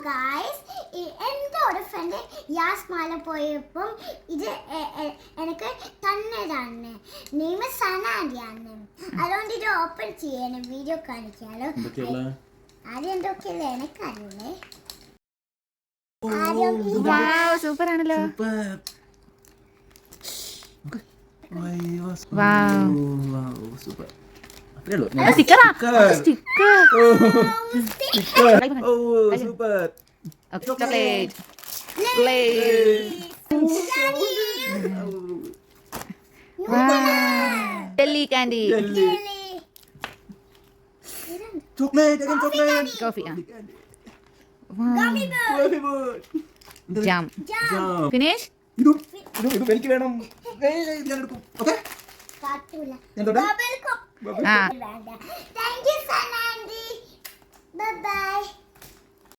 Guys, എൻ്റെ ഒരു front യാസ്മാല പോയപ്പം ഇത് എനിക്ക് തന്നതാണ്. നെയ്മ സനാൻഡിയാണ്. അതുകൊണ്ട് ഇത് ഓപ്പൺ ചെയ്യണം, വീഡിയോ കാണിക്കാലോ. ആദ്യം എന്തൊക്കെയല്ലേ എനിക്കറിയില്ലേ. സൂപ്പർ ആണല്ലോ. Jelly candy. Chocolate, again chocolate. Coffee. Gummy bear. Jam. Finish? ഇത് എനിക്ക് വേണം. ഞാൻ എടുക്കും. ഓക്കേ? കാട്ടൂല. ഞാൻ തൊടാം. Bubble cup. ആ. Thank you, Sanandi. Bye bye.